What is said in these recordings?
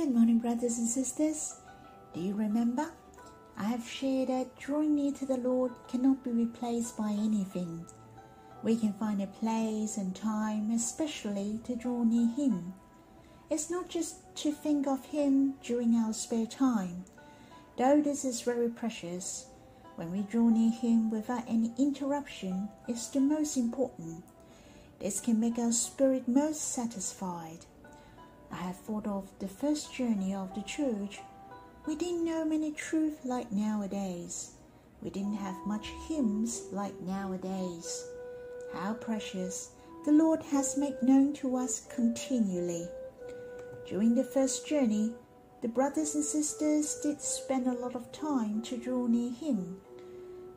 Good morning, brothers and sisters. Do you remember? I have shared that drawing near to the Lord cannot be replaced by anything. We can find a place and time especially to draw near Him. It's not just to think of Him during our spare time, though this is very precious. When we draw near Him without any interruption, it's the most important. This can make our spirit most satisfied. I have thought of the first journey of the church. We didn't know many truths like nowadays. We didn't have much hymns like nowadays. How precious the Lord has made known to us continually. During the first journey, the brothers and sisters did spend a lot of time to draw near Him.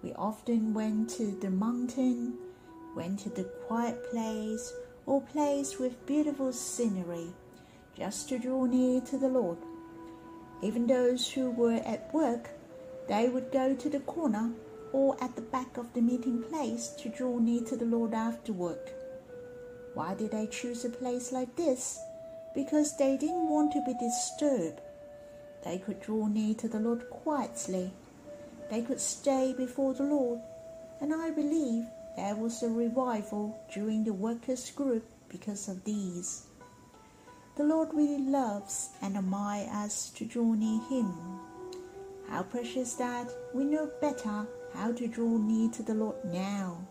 We often went to the mountain, went to the quiet place, or place with beautiful scenery, just to draw near to the Lord. Even those who were at work, they would go to the corner or at the back of the meeting place to draw near to the Lord after work. Why did they choose a place like this? Because they didn't want to be disturbed. They could draw near to the Lord quietly. They could stay before the Lord. And I believe there was a revival during the workers' group because of these. The Lord really loves and admires us to draw near Him. How precious that we know better how to draw near to the Lord now.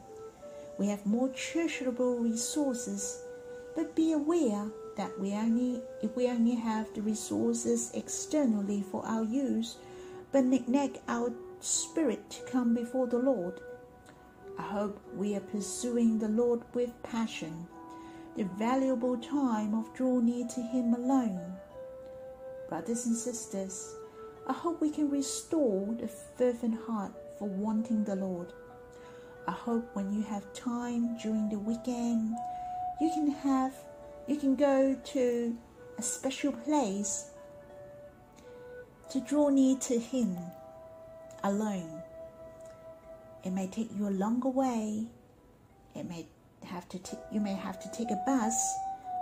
We have more treasurable resources, but be aware that if we only have the resources externally for our use, but neglect our spirit to come before the Lord. I hope we are pursuing the Lord with passion, the valuable time of drawing near to Him alone. Brothers and sisters, I hope we can restore the fervent heart for wanting the Lord. I hope when you have time during the weekend, you can go to a special place to draw near to Him alone. It may take you a longer way. You may have to take a bus,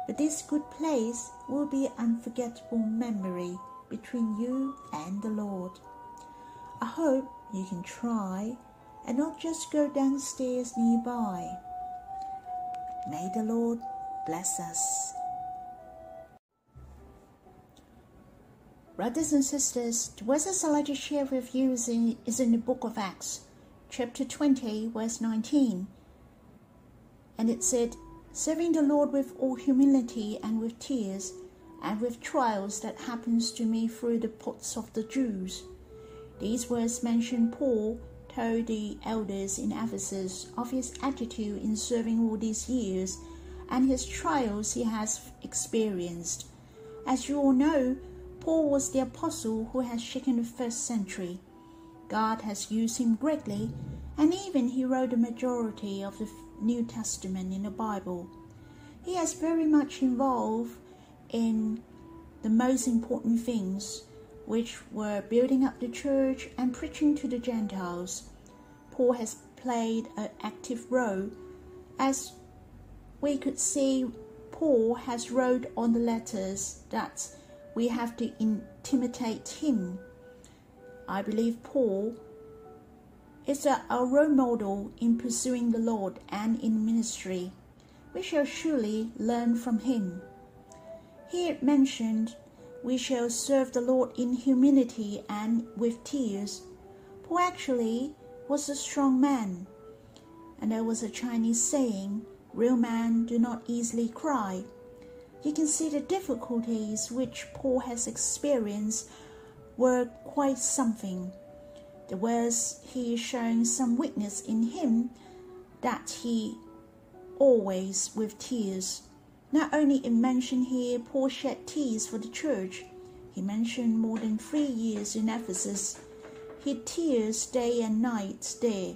but this good place will be an unforgettable memory between you and the Lord. I hope you can try and not just go downstairs nearby. May the Lord bless us. Brothers and sisters, the verses I'd like to share with you is in the book of Acts, chapter 20, verse 19. And it said, serving the Lord with all humility and with tears, and with trials that happens to me through the plots of the Jews. These words mention Paul told the elders in Ephesus of his attitude in serving all these years and his trials he has experienced. As you all know, Paul was the apostle who has shaken the first century. God has used him greatly, and even he wrote the majority of the New Testament in the Bible. He is very much involved in the most important things, which were building up the church and preaching to the Gentiles. Paul has played an active role. As we could see, Paul has wrote on the letters that we have to imitate him. I believe Paul is our role model in pursuing the Lord and in ministry. We shall surely learn from him. Here it mentioned, we shall serve the Lord in humility and with tears. Paul actually was a strong man. And there was a Chinese saying, real men do not easily cry. You can see the difficulties which Paul has experienced were quite something. There was he showing some weakness in him that he always with tears. Not only it mentioned here Paul shed tears for the church. He mentioned more than 3 years in Ephesus. He had tears day and night there.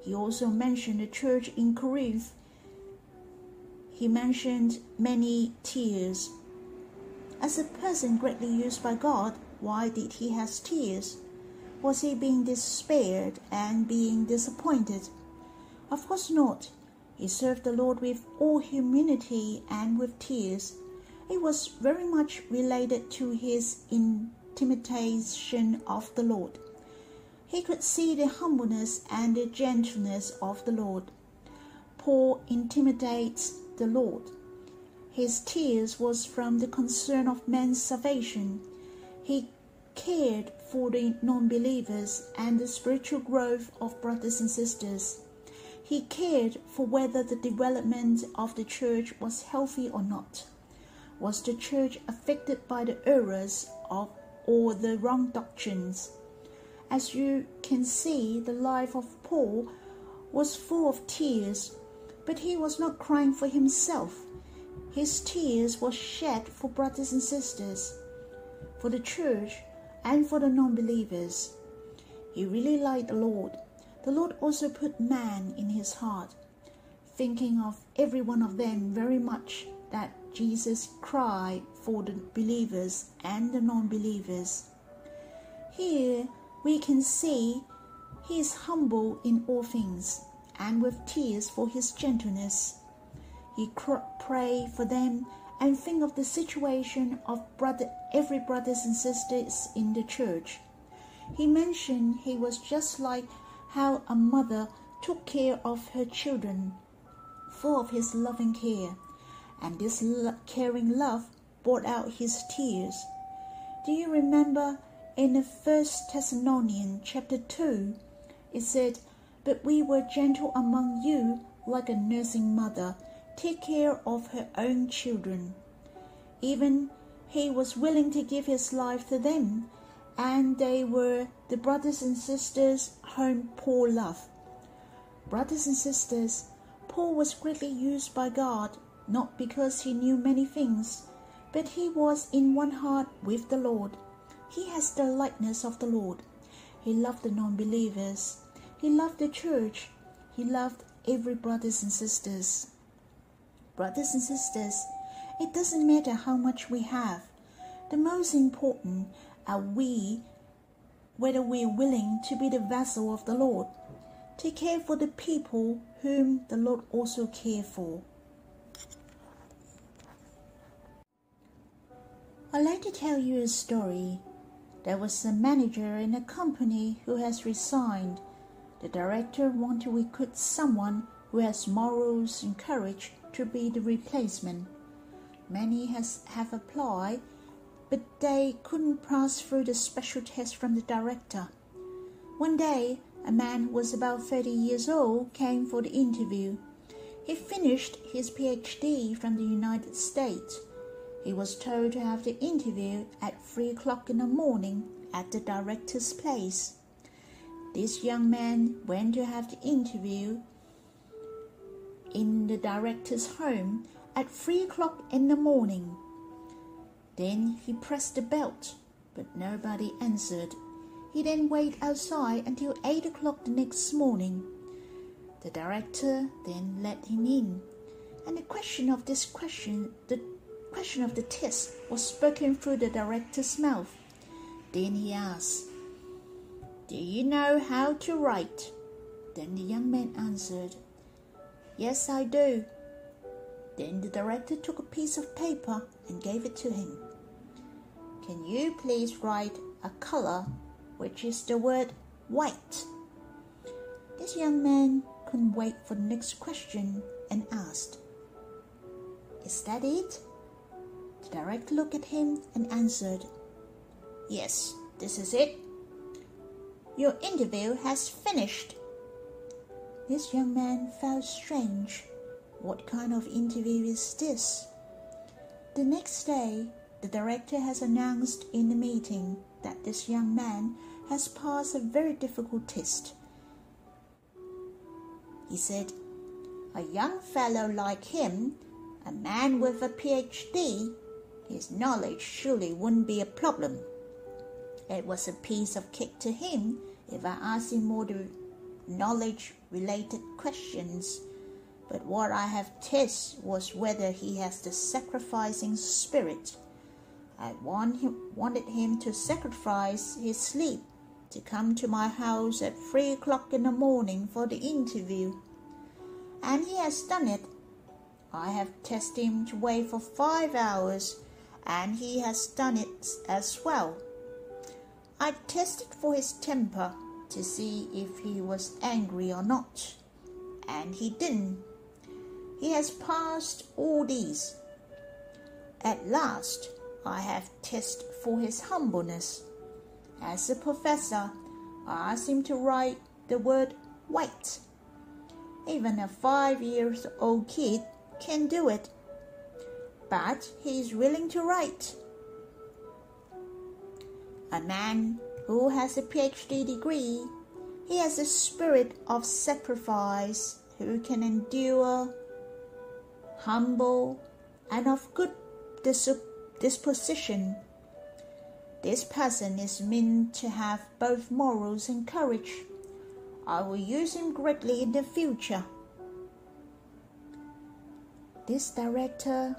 He also mentioned the church in Corinth. He mentioned many tears. As a person greatly used by God, why did he have tears? Was he being despaired and being disappointed? Of course not. He served the Lord with all humility and with tears. It was very much related to his intimidation of the Lord. He could see the humbleness and the gentleness of the Lord. Paul intimidates the Lord. His tears was from the concern of man's salvation. He cared for the non-believers and the spiritual growth of brothers and sisters. He cared for whether the development of the church was healthy or not. Was the church affected by the errors or the wrong doctrines? As you can see, the life of Paul was full of tears, but he was not crying for himself. His tears were shed for brothers and sisters, for the church, and for the non-believers. He really liked the Lord. The Lord also put man in his heart, thinking of every one of them very much, that Jesus cried for the believers and the non-believers. Here we can see he is humble in all things, and with tears for his gentleness. He pray for them and think of the situation of every brothers and sisters in the church. He mentioned he was just like how a mother took care of her children, full of his loving care, and this caring love brought out his tears. Do you remember in the 1 Thessalonians chapter 2, it said, "But we were gentle among you, like a nursing mother, take care of her own children." Even he was willing to give his life to them, and they were the brothers and sisters whom Paul loved. Brothers and sisters, Paul was greatly used by God, not because he knew many things, but he was in one heart with the Lord. He has the likeness of the Lord. He loved the non-believers. He loved the church. He loved every brothers and sisters. Brothers and sisters, it doesn't matter how much we have. The most important are whether we are willing to be the vessel of the Lord, to care for the people whom the Lord also cares for. I'd like to tell you a story. There was a manager in a company who has resigned. The director wanted to recruit someone who has morals and courage to be the replacement. Many have applied, but they couldn't pass through the special test from the director. One day, a man who was about 30 years old came for the interview. He finished his PhD from the United States. He was told to have the interview at 3 o'clock in the morning at the director's place. This young man went to have the interview in the director's home at 3 o'clock in the morning. Then he pressed the bell, but nobody answered. He then waited outside until 8 o'clock the next morning. The director then let him in, and the question of the test was spoken through the director's mouth. Then he asked, "Do you know how to write?" Then the young man answered, "Yes, I do." Then the director took a piece of paper and gave it to him. "Can you please write a color, which is the word white?" This young man couldn't wait for the next question and asked, "Is that it?" The director looked at him and answered, "Yes, this is it. Your interview has finished." This young man felt strange. What kind of interview is this? The next day, the director has announced in the meeting that this young man has passed a very difficult test. He said, "A young fellow like him, a man with a PhD, his knowledge surely wouldn't be a problem. It was a piece of cake to him if I asked him more knowledge-related questions. But what I have tested was whether he has the sacrificing spirit. I wanted him to sacrifice his sleep to come to my house at 3 o'clock in the morning for the interview. And he has done it. I have tested him to wait for 5 hours, and he has done it as well. I tested for his temper to see if he was angry or not, and he didn't. He has passed all these. At last, I have tested for his humbleness. As a professor, I asked him to write the word wait. Even a 5-year-old kid can do it, but he is willing to write. A man who has a PhD degree, he has a spirit of sacrifice, who can endure, humble, and of good disposition. This person is meant to have both morals and courage. I will use him greatly in the future. This director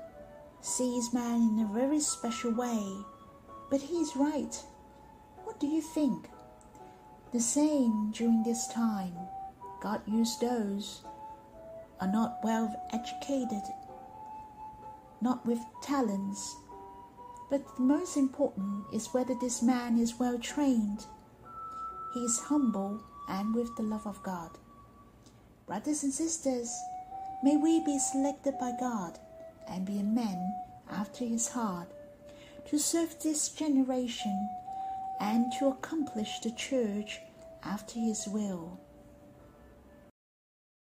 sees man in a very special way, but he is right. What do you think? The same during this time. God used those who are not well educated, not with talents. But the most important is whether this man is well trained. He is humble and with the love of God. Brothers and sisters, may we be selected by God and be a man after his heart, to serve this generation and to accomplish the church after his will.